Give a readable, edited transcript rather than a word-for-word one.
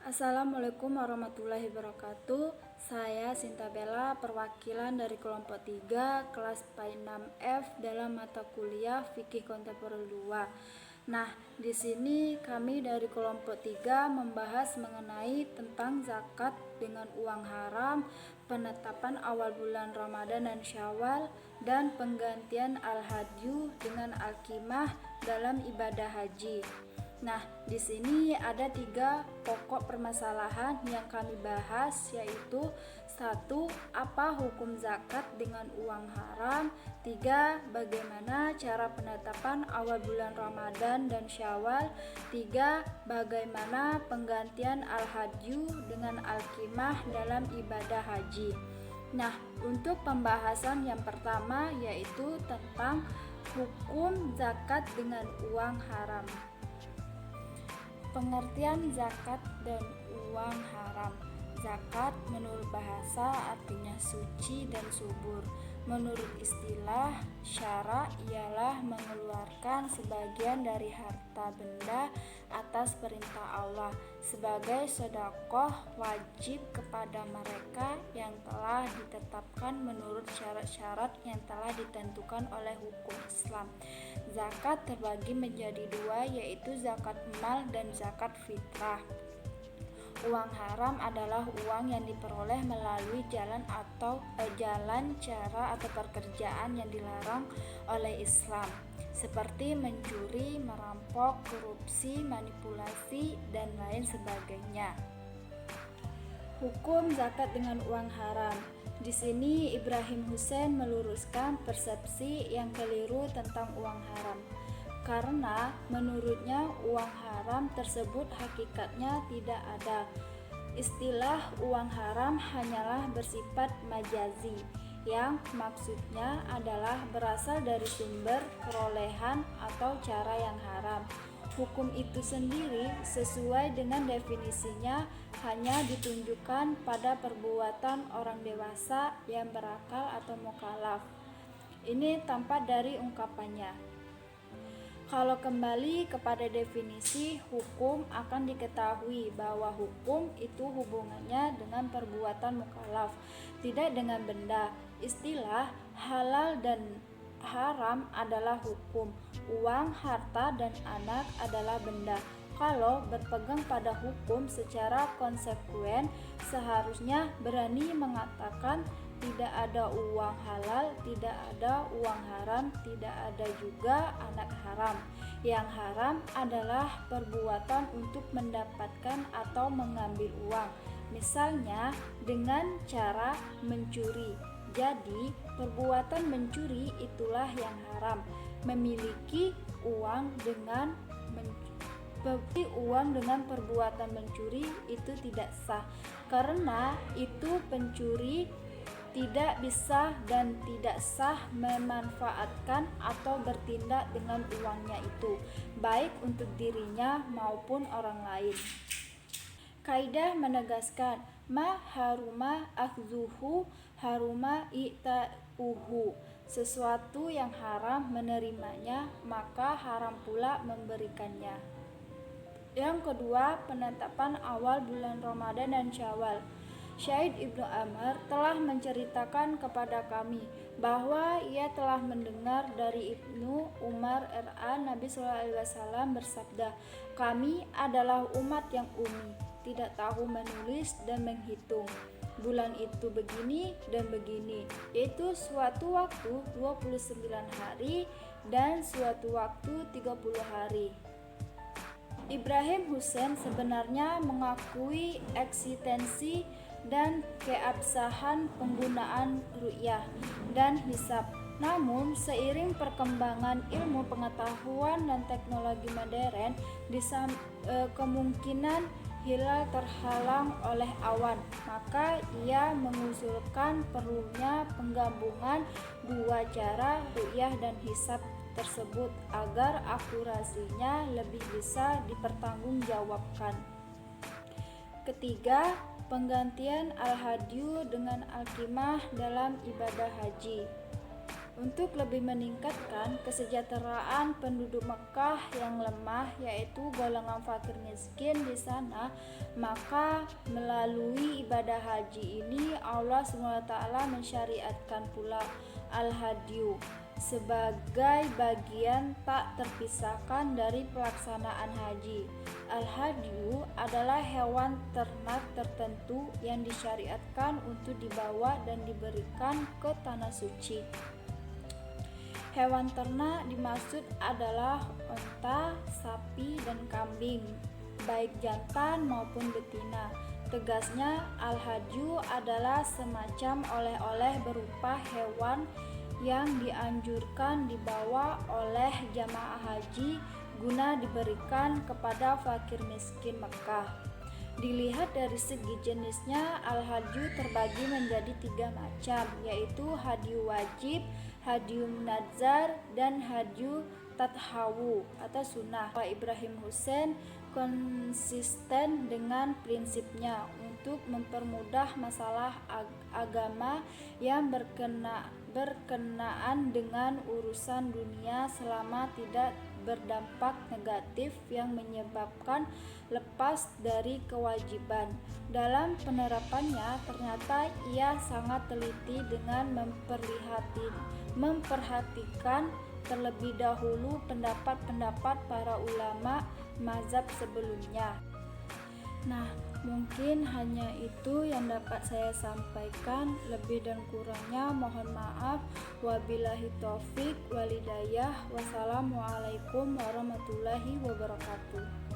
Assalamualaikum warahmatullahi wabarakatuh. Saya Sinta Bella, perwakilan dari kelompok 3 kelas PAI 6F dalam mata kuliah Fikih Kontemporer 2. Nah, di sini kami dari kelompok 3 membahas mengenai tentang zakat dengan uang haram, penetapan awal bulan Ramadan dan Syawal, dan penggantian al-hadyu dengan al-qimah dalam ibadah haji. Nah, di sini ada 3 pokok permasalahan yang kami bahas, yaitu 1. Apa hukum zakat dengan uang haram? 3. Bagaimana cara penetapan awal bulan Ramadan dan Syawal? 3. Bagaimana penggantian al-hadyu dengan al-qimah dalam ibadah haji? Nah, untuk pembahasan yang pertama yaitu tentang hukum zakat dengan uang haram. Pengertian zakat dan uang haram. Zakat menurut bahasa artinya suci dan subur. Menurut istilah syara ialah mengeluarkan sebagian dari harta benda atas perintah Allah sebagai sedekah wajib kepada mereka yang telah ditetapkan menurut syarat-syarat yang telah ditentukan oleh hukum Islam. Zakat terbagi menjadi 2, yaitu zakat mal dan zakat fitrah. Uang haram adalah uang yang diperoleh melalui jalan cara atau pekerjaan yang dilarang oleh Islam, seperti mencuri, merampok, korupsi, manipulasi, dan lain sebagainya. Hukum zakat dengan uang haram. Di sini Ibrahim Hussein meluruskan persepsi yang keliru tentang uang haram. Karena menurutnya uang haram tersebut hakikatnya tidak ada. Istilah uang haram hanyalah bersifat majazi, yang maksudnya adalah berasal dari sumber perolehan atau cara yang haram. Hukum itu sendiri sesuai dengan definisinya hanya ditunjukkan pada perbuatan orang dewasa yang berakal atau mukallaf. Ini tampak dari ungkapannya. Kalau kembali kepada definisi hukum, akan diketahui bahwa hukum itu hubungannya dengan perbuatan mukallaf, tidak dengan benda. Istilah halal dan haram adalah hukum, uang, harta, dan anak adalah benda. Kalau berpegang pada hukum secara konsekuen, seharusnya berani mengatakan tidak ada uang halal, tidak ada uang haram, tidak ada juga anak haram. Yang haram adalah perbuatan untuk mendapatkan atau mengambil uang, misalnya dengan cara mencuri. Jadi, perbuatan mencuri itulah yang haram. Memiliki uang dengan perbuatan mencuri itu tidak sah, karena itu pencuri tidak bisa dan tidak sah memanfaatkan atau bertindak dengan uangnya itu, baik untuk dirinya maupun orang lain. Kaidah menegaskan ma haruma akhzuhu haruma i'tauhu. Sesuatu yang haram menerimanya, maka haram pula memberikannya. Yang kedua, penetapan awal bulan Ramadan dan Syawal. Syahid Ibnu Amr telah menceritakan kepada kami bahwa ia telah mendengar dari Ibnu Umar RA Nabi SAW bersabda, "Kami adalah umat yang ummi, tidak tahu menulis dan menghitung. Bulan itu begini dan begini, yaitu suatu waktu 29 hari dan suatu waktu 30 hari." Ibrahim Hussein sebenarnya mengakui eksistensi dan keabsahan penggunaan ru'yah dan hisab. Namun, seiring perkembangan ilmu pengetahuan dan teknologi modern, kemungkinan hilal terhalang oleh awan, maka ia mengusulkan perlunya penggabungan 2 cara ru'yah dan hisab tersebut agar akurasinya lebih bisa dipertanggungjawabkan. Ketiga, penggantian al-hadyu dengan al-qimah dalam ibadah haji. Untuk lebih meningkatkan kesejahteraan penduduk Mekah yang lemah, yaitu golongan fakir miskin di sana, maka melalui ibadah haji ini Allah SWT mensyariatkan pula al-hadyu sebagai bagian tak terpisahkan dari pelaksanaan haji. Al-hadyu adalah hewan ternak tertentu yang disyariatkan untuk dibawa dan diberikan ke tanah suci. Hewan ternak dimaksud adalah unta, sapi, dan kambing, baik jantan maupun betina. Tegasnya, al-hadyu adalah semacam oleh-oleh berupa hewan yang dianjurkan dibawa oleh jamaah haji guna diberikan kepada fakir miskin Mekah. Dilihat dari segi jenisnya, al-hadyu terbagi menjadi 3 macam, yaitu hadyu wajib, hadyu nazar, dan hadyu tathawu atau sunnah. Pak Ibrahim Hussein konsisten dengan prinsipnya untuk mempermudah masalah agama yang berkenaan dengan urusan dunia selama tidak berdampak negatif yang menyebabkan lepas dari kewajiban. Dalam penerapannya, ternyata ia sangat teliti dengan memperhatikan terlebih dahulu pendapat-pendapat para ulama mazhab sebelumnya. Nah, mungkin hanya itu yang dapat saya sampaikan. Lebih dan kurangnya mohon maaf. Wabillahi taufik walhidayah. Wassalamualaikum warahmatullahi wabarakatuh.